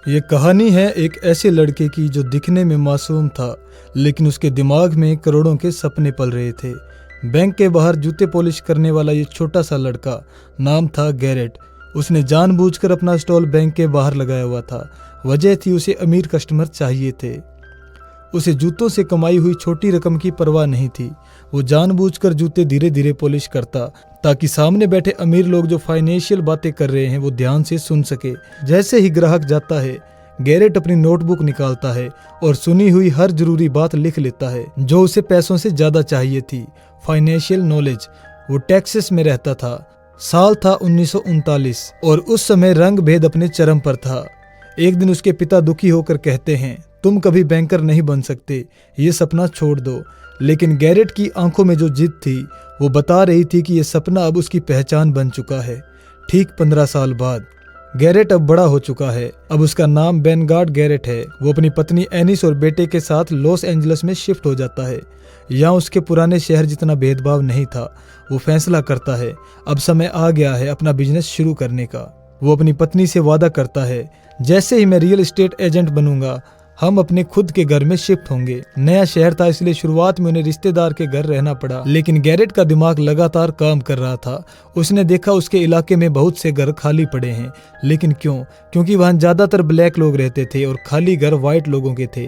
ये कहानी है एक ऐसे लड़के की जो दिखने में मासूम था, लेकिन उसके दिमाग में करोड़ों के सपने पल रहे थे। बैंक के बाहर जूते पॉलिश करने वाला ये छोटा सा लड़का, नाम था गैरेट। उसने जानबूझकर अपना स्टॉल बैंक के बाहर लगाया हुआ था। वजह थी उसे अमीर कस्टमर चाहिए थे। उसे जूतों से कमाई हुई छोटी रकम की परवाह नहीं थी। वो जानबूझकर जूते धीरे धीरे पॉलिश करता ताकि सामने बैठे अमीर लोग जो फाइनेंशियल बातें कर रहे हैं वो ध्यान से सुन सके। जैसे ही ग्राहक जाता है, गैरेट अपनी नोटबुक निकालता है और सुनी हुई हर जरूरी बात लिख लेता है जो उसे पैसों से ज्यादा चाहिए थी, फाइनेंशियल नॉलेज। वो टेक्सास में रहता था। साल था 1939 और उस समय रंग भेद अपने चरम पर था। एक दिन उसके पिता दुखी होकर कहते हैं, तुम कभी बैंकर नहीं बन सकते, ये सपना छोड़ दो। लेकिन गैरेट की आंखों में जो जिद थी वो बता रही थी कि ये सपना अब उसकी पहचान बन चुका है। ठीक 15 साल बाद गैरेट अब बड़ा हो चुका है। अब उसका नाम बेनगार्ड गैरेट है। वो अपनी पत्नी एनिस और बेटे के साथ लॉस एंजलिस में शिफ्ट हो जाता है। यहाँ उसके पुराने शहर जितना भेदभाव नहीं था। वो फैसला करता है अब समय आ गया है अपना बिजनेस शुरू करने का। वो अपनी पत्नी से वादा करता है, जैसे ही मैं रियल एस्टेट एजेंट बनूंगा हम अपने खुद के घर में शिफ्ट होंगे। नया शहर था इसलिए शुरुआत में उन्हें रिश्तेदार के घर रहना पड़ा, लेकिन गैरेट का दिमाग लगातार काम कर रहा था। उसने देखा उसके इलाके में बहुत से घर खाली पड़े हैं, लेकिन क्यों? क्योंकि वहाँ ज्यादातर ब्लैक लोग रहते थे और खाली घर व्हाइट लोगों के थे।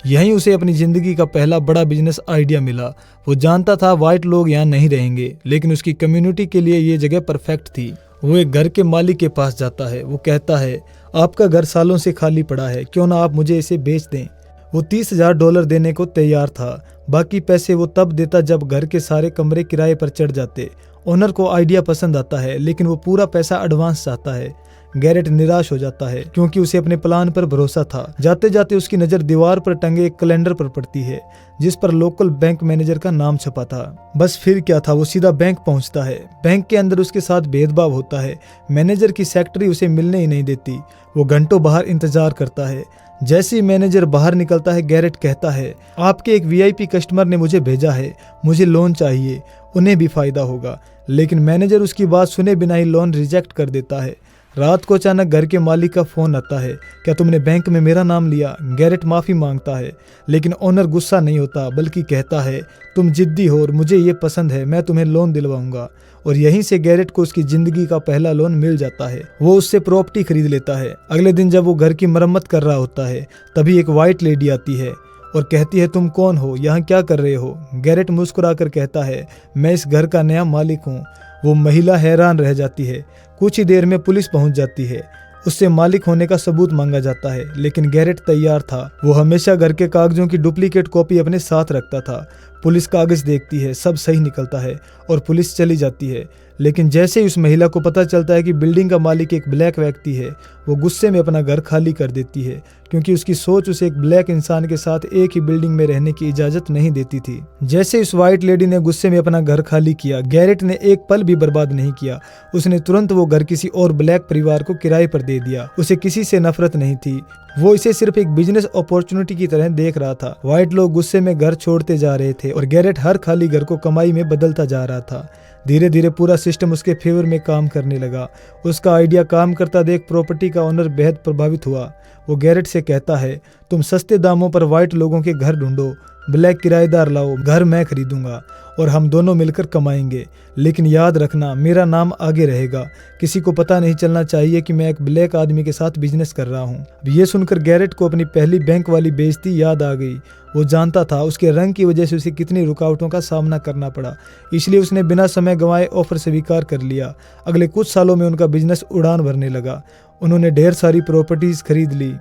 यहीं उसे अपनी जिंदगी का पहला बड़ा बिजनेस आइडिया मिला। वो जानता था व्हाइट लोग यहाँ नहीं रहेंगे, लेकिन उसकी कम्युनिटी के लिए ये जगह परफेक्ट थी। वो एक घर के मालिक के पास जाता है। वो कहता है, आपका घर सालों से खाली पड़ा है, क्यों ना आप मुझे इसे बेच दें। वो $30,000 देने को तैयार था। बाकी पैसे वो तब देता जब घर के सारे कमरे किराए पर चढ़ जाते। ओनर को आइडिया पसंद आता है, लेकिन वो पूरा पैसा एडवांस चाहता है। गैरेट निराश हो जाता है क्योंकि उसे अपने प्लान पर भरोसा था। जाते जाते उसकी नजर दीवार पर टंगे एक कैलेंडर पर पड़ती है जिस पर लोकल बैंक मैनेजर का नाम छपा था। बस फिर क्या था, वो सीधा बैंक पहुंचता है। बैंक के अंदर उसके साथ भेदभाव होता है। मैनेजर की सेक्रेटरी उसे मिलने ही नहीं देती। वो घंटों बाहर इंतजार करता है। जैसे ही मैनेजर बाहर निकलता है, गैरेट कहता है, आपके एक वीआईपी कस्टमर ने मुझे भेजा है, मुझे लोन चाहिए, उन्हें भी फायदा होगा। लेकिन मैनेजर उसकी बात सुने बिना ही लोन रिजेक्ट कर देता है। रात को अचानक घर के मालिक का फोन आता है, क्या तुमने बैंक में मेरा नाम लिया? गैरेट माफी मांगता है, लेकिन ओनर गुस्सा नहीं होता बल्कि कहता है, तुम जिद्दी हो और मुझे ये पसंद है, मैं तुम्हें लोन दिलवाऊंगा। और यहीं से गैरेट को उसकी जिंदगी का पहला लोन मिल जाता है। वो उससे प्रॉपर्टी खरीद लेता है। अगले दिन जब वो घर की मरम्मत कर रहा होता है, तभी एक व्हाइट लेडी आती है और कहती है, तुम कौन हो, यहाँ क्या कर रहे हो? गैरेट मुस्कुराकर कहता है, मैं इस घर का नया मालिक हूँ। वो महिला हैरान रह जाती है। कुछ ही देर में पुलिस पहुंच जाती है। उससे मालिक होने का सबूत मांगा जाता है, लेकिन गैरेट तैयार था। वो हमेशा घर के कागजों की डुप्लीकेट कॉपी अपने साथ रखता था। पुलिस कागज देखती है, सब सही निकलता है और पुलिस चली जाती है। लेकिन जैसे ही उस महिला को पता चलता है कि बिल्डिंग का मालिक एक ब्लैक व्यक्ति है, वो गुस्से में अपना घर खाली कर देती है, क्योंकि उसकी सोच उसे एक ब्लैक इंसान के साथ एक ही बिल्डिंग में रहने की इजाजत नहीं देती थी। जैसे उस व्हाइट लेडी ने गुस्से में अपना घर खाली किया, गैरेट ने एक पल भी बर्बाद नहीं किया। उसने तुरंत वो घर किसी और ब्लैक परिवार को किराए पर दे दिया। उसे किसी से नफरत नहीं थी। वो इसे सिर्फ एक बिजनेस अपॉर्चुनिटी की तरह देख रहा था। व्हाइट लोग गुस्से में घर छोड़ते जा रहे थे और गैरेट हर खाली घर को कमाई में बदलता जा रहा था। धीरे धीरे पूरा सिस्टम उसके फेवर में काम करने लगा। उसका आइडिया काम करता देख प्रॉपर्टी का ओनर बेहद प्रभावित हुआ। वो गैरेट से कहता है, तुम सस्ते दामों पर व्हाइट लोगों के घर ढूंढो, ब्लैक किराएदार लाओ, घर मैं खरीदूंगा और हम दोनों मिलकर कमाएंगे। लेकिन याद रखना, मेरा नाम आगे रहेगा। किसी को पता नहीं चलना चाहिए कि मैं एक ब्लैक आदमी के साथ बिजनेस कर रहा हूँ। ये सुनकर गैरेट को अपनी पहली बैंक वाली बेइज्जती याद आ गई। वो जानता था उसके रंग की वजह से उसे कितनी रुकावटों का सामना करना पड़ा, इसलिए उसने बिना समय गंवाए ऑफर स्वीकार कर लिया। अगले कुछ सालों में उनका बिजनेस उड़ान भरने लगा। उन्होंने ढेर सारी प्रॉपर्टीज खरीद ली।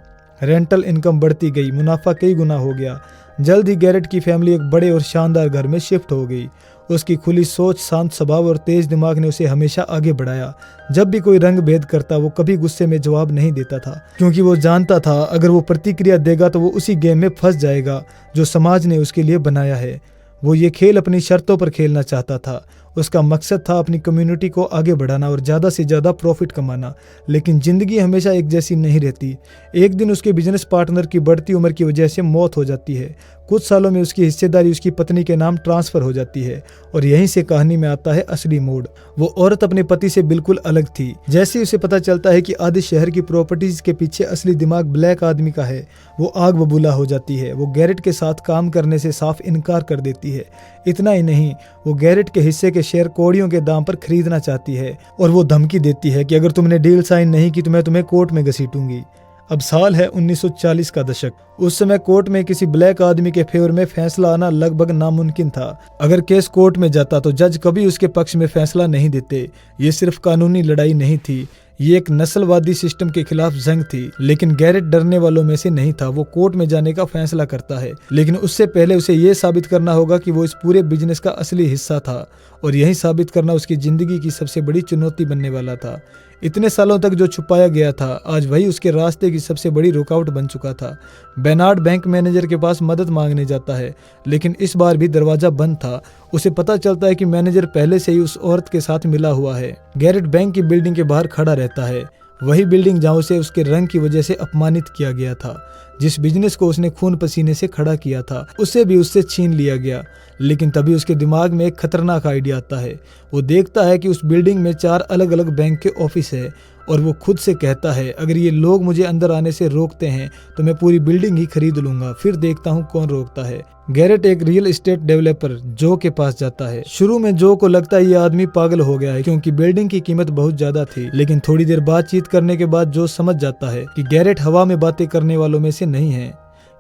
रेंटल इनकम बढ़ती गई, मुनाफा कई गुना हो गया। जल्द ही गैरेट की फैमिली एक बड़े और शानदार घर में शिफ्ट हो गई। उसकी खुली सोच, शांत स्वभाव और तेज दिमाग ने उसे हमेशा आगे बढ़ाया। जब भी कोई रंग भेद करता, वो कभी गुस्से में जवाब नहीं देता था, क्योंकि वो जानता था अगर वो प्रतिक्रिया देगा तो वो उसी गेम में फंस जाएगा जो समाज ने उसके लिए बनाया है। वो ये खेल अपनी शर्तों पर खेलना चाहता था उसका मकसद था अपनी कम्युनिटी को आगे बढ़ाना और ज़्यादा से ज़्यादा प्रॉफिट कमाना। लेकिन ज़िंदगी हमेशा एक जैसी नहीं रहती। एक दिन उसके बिजनेस पार्टनर की बढ़ती उम्र की वजह से मौत हो जाती है। कुछ सालों में उसकी हिस्सेदारी उसकी पत्नी के नाम ट्रांसफ़र हो जाती है और यहीं से कहानी में आता है असली मोड़। वो औरत अपने पति से बिल्कुल अलग थी। जैसे ही उसे पता चलता है कि आधे शहर की प्रॉपर्टीज के पीछे असली दिमाग ब्लैक आदमी का है, वो आग बबूला हो जाती है। वो गैरेट के साथ काम करने से साफ इनकार कर देती है। इतना ही नहीं, वो गैरेट के हिस्से के शेयर कौड़ियों के दाम पर खरीदना चाहती है और वो धमकी देती है कि अगर तुमने डील साइन नहीं की तो मैं तुम्हें कोर्ट में घसीटूंगी। अब साल है 1940 का दशक। उस समय कोर्ट में किसी ब्लैक आदमी के फेवर में फैसला आना लगभग नामुमकिन था। अगर केस कोर्ट में जाता तो जज कभी उसके पक्ष में फैसला नहीं देते। ये सिर्फ कानूनी लड़ाई नहीं थी, ये एक नस्लवादी सिस्टम के खिलाफ जंग थी। लेकिन गैरेट डरने वालों में से नहीं था। वो कोर्ट में जाने का फैसला करता है, लेकिन उससे पहले उसे ये साबित करना होगा कि वो इस पूरे बिजनेस का असली हिस्सा था और यही साबित करना उसकी जिंदगी की सबसे बड़ी चुनौती बनने वाला था। इतने सालों तक जो छुपाया गया था, आज वही उसके रास्ते की सबसे बड़ी रुकावट बन चुका था। बेनार्ड बैंक मैनेजर के पास मदद मांगने जाता है, लेकिन इस बार भी दरवाजा बंद था। उसे पता चलता है कि मैनेजर पहले से ही उस औरत के साथ मिला हुआ है। गैरेट बैंक की बिल्डिंग के बाहर खड़ा रहता है, वही बिल्डिंग जहां उसे उसके रंग की वजह से अपमानित किया गया था। जिस बिजनेस को उसने खून पसीने से खड़ा किया था, उसे भी उससे छीन लिया गया। लेकिन तभी उसके दिमाग में एक खतरनाक आइडिया आता है। वो देखता है कि उस बिल्डिंग में 4 अलग अलग बैंक के ऑफिस है और वो खुद से कहता है, अगर ये लोग मुझे अंदर आने से रोकते हैं तो मैं पूरी बिल्डिंग ही खरीद लूंगा, फिर देखता हूँ कौन रोकता है। गैरेट एक रियल एस्टेट डेवलपर जो के पास जाता है। शुरू में जो को लगता है ये आदमी पागल हो गया है क्योंकि बिल्डिंग की कीमत बहुत ज्यादा थी, लेकिन थोड़ी देर बातचीत करने के बाद जो समझ जाता है कि गैरेट हवा में बातें करने वालों में से नहीं है।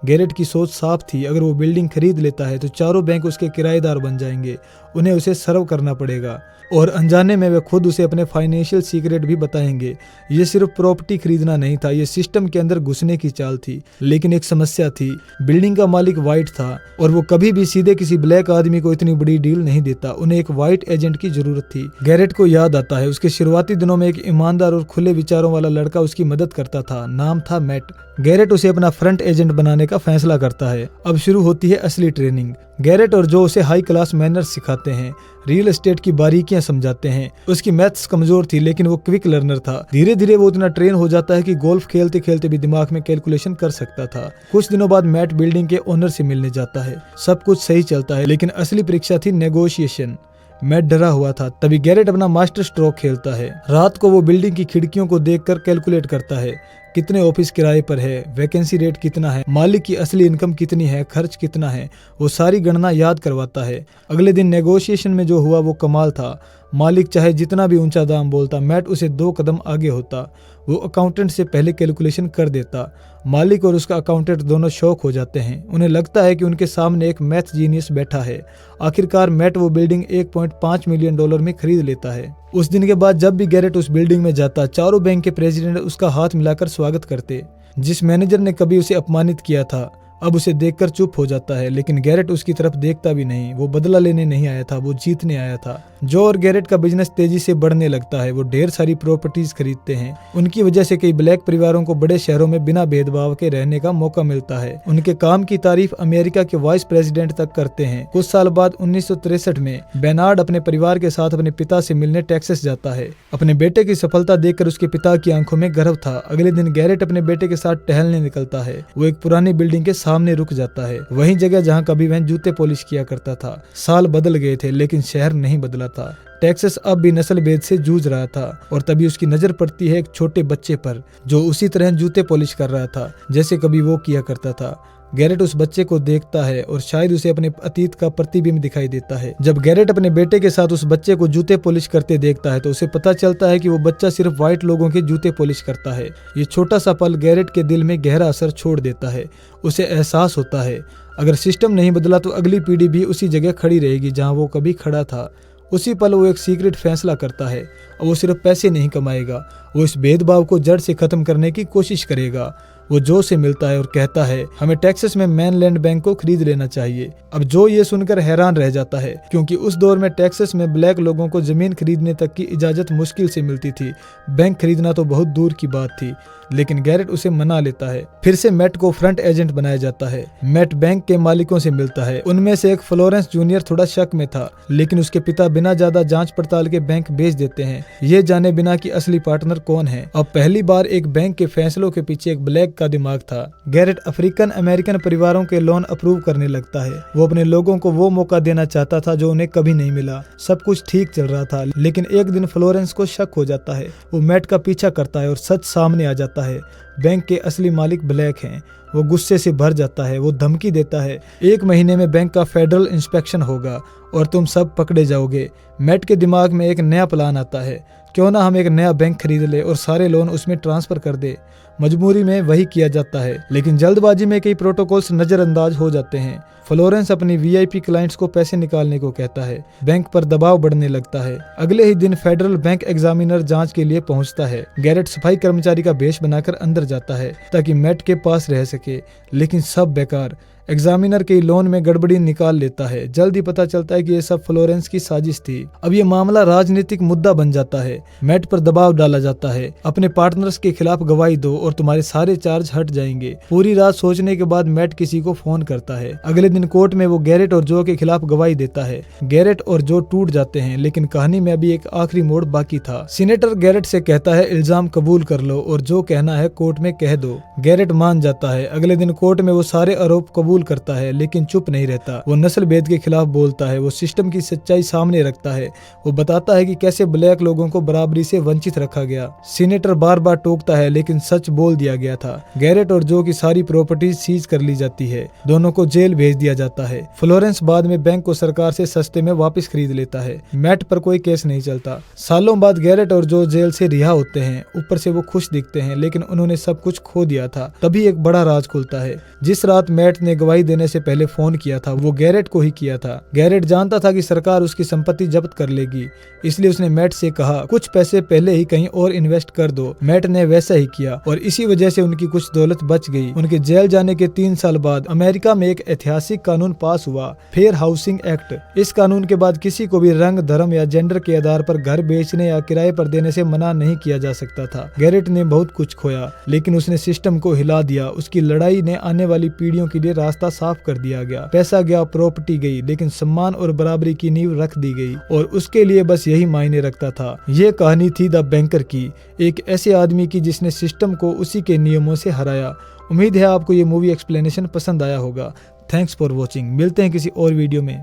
गैरेट की सोच साफ थी, अगर वो बिल्डिंग खरीद लेता है तो चारों बैंक उसके किराएदार बन जाएंगे, उन्हें उसे सर्व करना पड़ेगा और अनजाने में वे खुद उसे अपने फाइनेंशियल सीक्रेट भी बताएंगे। ये सिर्फ प्रॉपर्टी खरीदना नहीं था, ये सिस्टम के अंदर घुसने की चाल थी। लेकिन एक समस्या थी, बिल्डिंग का मालिक व्हाइट था और वो कभी भी सीधे किसी ब्लैक आदमी को इतनी बड़ी डील नहीं देता। उन्हें एक व्हाइट एजेंट की जरूरत थी। गैरेट को याद आता है उसके शुरुआती दिनों में एक ईमानदार और खुले विचारों वाला लड़का उसकी मदद करता था, नाम था मैट। गैरेट उसे अपना फ्रंट एजेंट बनाने का फैसला करता है। अब शुरू होती है असली ट्रेनिंग। गैरेट और जो उसे हाई क्लास मैनर्स सिखाते हैं, रियल एस्टेट की बारीकियां समझाते हैं। उसकी मैथ्स कमजोर थी लेकिन वो क्विक लर्नर था। धीरे धीरे वो इतना ट्रेन हो जाता है कि गोल्फ खेलते खेलते भी दिमाग में कैलकुलेशन कर सकता था। कुछ दिनों बाद मैट बिल्डिंग के ओनर से मिलने जाता है। सब कुछ सही चलता है, लेकिन असली परीक्षा थी नेगोशिएशन। मैट डरा हुआ था। तभी गैरेट अपना मास्टर स्ट्रोक खेलता है। रात को वो बिल्डिंग की खिड़कियों को देखकर कैलकुलेट करता है, कितने ऑफिस किराए पर है, वैकेंसी रेट कितना है, मालिक की असली इनकम कितनी है, खर्च कितना है। वो सारी गणना याद करवाता है। अगले दिन नेगोशिएशन में जो हुआ वो कमाल था। मालिक चाहे जितना भी ऊंचा दाम बोलता, मैट उसे 2 कदम आगे होता। वो अकाउंटेंट से पहले कैलकुलेशन कर देता। मालिक और उसका अकाउंटेंट दोनों शौक हो जाते हैं। उन्हें लगता है कि उनके सामने एक मैथ जीनियस बैठा है। आखिरकार मैट वो बिल्डिंग $1.5 मिलियन में खरीद लेता है। उस दिन के बाद जब भी गैरेट उस बिल्डिंग में जाता, चारों बैंक के प्रेसिडेंट उसका हाथ मिलाकर स्वागत करते। जिस मैनेजर ने कभी उसे अपमानित किया था, अब उसे देखकर चुप हो जाता है, लेकिन गैरेट उसकी तरफ देखता भी नहीं। वो बदला लेने नहीं आया था, वो जीतने आया था। जो और गैरेट का बिजनेस तेजी से बढ़ने लगता है। वो ढेर सारी प्रॉपर्टीज खरीदते हैं। उनकी वजह से कई ब्लैक परिवारों को बड़े शहरों में बिना भेदभाव के रहने का मौका मिलता है। उनके काम की तारीफ अमेरिका के वाइस प्रेसिडेंट तक करते हैं। कुछ साल बाद 1963 में बेनार्ड अपने परिवार के साथ अपने पिता से मिलने टेक्सास जाता है। अपने बेटे की सफलता देखकर उसके पिता की आंखों में गर्व था। अगले दिन गैरेट अपने बेटे के साथ टहलने निकलता है। वो एक पुरानी बिल्डिंग के सामने रुक जाता है, वही जगह जहाँ कभी वह जूते पॉलिश किया करता था। साल बदल गए थे लेकिन शहर नहीं बदला था। टेक्सास अब भी नस्ल भेद से जूझ रहा था और तभी उसकी नजर पड़ती है एक छोटे बच्चे पर जो उसी तरह जूते पॉलिश कर रहा था जैसे कभी वो किया करता था। गैरेट उस बच्चे को देखता है और शायद उसे अपने अतीत का प्रतिबिंब दिखाई देता है। जब गैरेट अपने बेटे के साथ उस बच्चे को जूते पॉलिश करते देखता है तो उसे पता चलता है कि वो बच्चा सिर्फ व्हाइट लोगों के जूते पॉलिश करता है। ये छोटा सा पल गैरेट के दिल में गहरा असर छोड़ देता है। उसे एहसास होता है अगर सिस्टम नहीं बदला तो अगली पीढ़ी भी उसी जगह खड़ी रहेगी जहाँ वो कभी खड़ा था। उसी पल वो एक सीक्रेट फैसला करता है और वो सिर्फ पैसे नहीं कमाएगा, वो इस भेदभाव को जड़ से खत्म करने की कोशिश करेगा। वो जो से मिलता है और कहता है हमें टेक्सास में मेनलैंड बैंक को खरीद लेना चाहिए। अब जो ये सुनकर हैरान रह जाता है, क्योंकि उस दौर में टेक्सास में ब्लैक लोगों को जमीन खरीदने तक की इजाजत मुश्किल से मिलती थी, बैंक खरीदना तो बहुत दूर की बात थी। लेकिन गैरेट उसे मना लेता है। फिर से मैट को फ्रंट एजेंट बनाया जाता है। मैट बैंक के मालिकों से मिलता है। उनमें से एक फ्लोरेंस जूनियर थोड़ा शक में था, लेकिन उसके पिता बिना ज्यादा जांच पड़ताल के बैंक बेच देते हैं, ये जाने बिना कि असली पार्टनर कौन है। अब पहली बार एक बैंक के फैसलों के पीछे एक ब्लैक का दिमाग था। गैरेट अफ्रीकन अमेरिकन परिवारों के लोन अप्रूव करने लगता है। वो अपने लोगों को वो मौका देना चाहता था जो उन्हें कभी नहीं मिला। सब कुछ ठीक चल रहा था, लेकिन एक दिन फ्लोरेंस को शक हो जाता है। वो मैट का पीछा करता है और सच सामने आ जाता है। बैंक के असली मालिक ब्लैक हैं। वो गुस्से से भर जाता है। वो धमकी देता है 1 महीने में बैंक का फेडरल इंस्पेक्शन होगा और तुम सब पकड़े जाओगे। मैट के दिमाग में एक नया प्लान आता है, क्यों ना हम एक नया बैंक खरीद ले और सारे लोन उसमें ट्रांसफर कर दे। मजबूरी में वही किया जाता है, लेकिन जल्दबाजी में कई प्रोटोकॉल्स नजरअंदाज हो जाते हैं। फ्लोरेंस अपनी वीआईपी क्लाइंट्स को पैसे निकालने को कहता है। बैंक पर दबाव बढ़ने लगता है। अगले ही दिन फेडरल बैंक एग्जामिनर जांच के लिए पहुंचता है। गैरेट सफाई कर्मचारी का वेश बनाकर अंदर जाता है ताकि मैट के पास रह सके, लेकिन सब बेकार। एग्जामिनर के लोन में गड़बड़ी निकाल लेता है। जल्द ही पता चलता है कि ये सब फ्लोरेंस की साजिश थी। अब ये मामला राजनीतिक मुद्दा बन जाता है। मैट पर दबाव डाला जाता है, अपने पार्टनर्स के खिलाफ गवाही दो और तुम्हारे सारे चार्ज हट जाएंगे। पूरी रात सोचने के बाद मैट किसी को फोन करता है। अगले दिन कोर्ट में वो गैरेट और जो के खिलाफ गवाही देता है। गैरेट और जो टूट जाते हैं, लेकिन कहानी में अभी एक आखिरी मोड़ बाकी था। सीनेटर गैरेट से कहता है इल्जाम कबूल कर लो और जो कहना है कोर्ट में कह दो। गैरेट मान जाता है। अगले दिन कोर्ट में वो सारे आरोप कबूल करता है, लेकिन चुप नहीं रहता। वो नस्ल भेद के खिलाफ बोलता है। वो सिस्टम की सच्चाई सामने रखता है। वो बताता है कि कैसे ब्लैक लोगों को बराबरी से वंचित रखा गया। सीनेटर बार बार टोकता है, लेकिन सच बोल दिया गया था। गैरेट और जो की सारी प्रॉपर्टी सीज कर ली जाती है। दोनों को जेल भेज दिया जाता है। फ्लोरेंस बाद में बैंक को सरकार से सस्ते में वापस खरीद लेता है। मैट पर कोई केस नहीं चलता। सालों बाद गैरेट और जो जेल से रिहा होते हैं। ऊपर से वो खुश दिखते हैं, लेकिन उन्होंने सब कुछ खो दिया था। तभी एक बड़ा राज खुलता है। जिस रात मैट ने गवाही देने से पहले फोन किया था, वो गैरेट को ही किया था। गैरेट जानता था कि सरकार उसकी संपत्ति जब्त कर लेगी, इसलिए उसने मैट से कहा कुछ पैसे पहले ही कहीं और इन्वेस्ट कर दो। मैट ने वैसा ही किया और इसी वजह से उनकी कुछ दौलत बच गई। उनके जेल जाने के 3 साल बाद अमेरिका में एक ऐतिहासिक कानून पास हुआ, फेयर हाउसिंग एक्ट। इस कानून के बाद किसी को भी रंग, धर्म या जेंडर के आधार पर घर बेचने या किराए पर देने से मना नहीं किया जा सकता था। गैरेट ने बहुत कुछ खोया, लेकिन उसने सिस्टम को हिला दिया। उसकी लड़ाई ने आने वाली पीढ़ियों के लिए रास्ता साफ कर दिया गया। पैसा गया, प्रॉपर्टी गई, लेकिन सम्मान और बराबरी की नींव रख दी गई और उसके लिए बस यही मायने रखता था। ये कहानी थी द बैंकर की, एक ऐसे आदमी की जिसने सिस्टम को उसी के नियमों से हराया। उम्मीद है आपको ये मूवी एक्सप्लेनेशन पसंद आया होगा। Thanks for watching. मिलते हैं किसी और वीडियो में।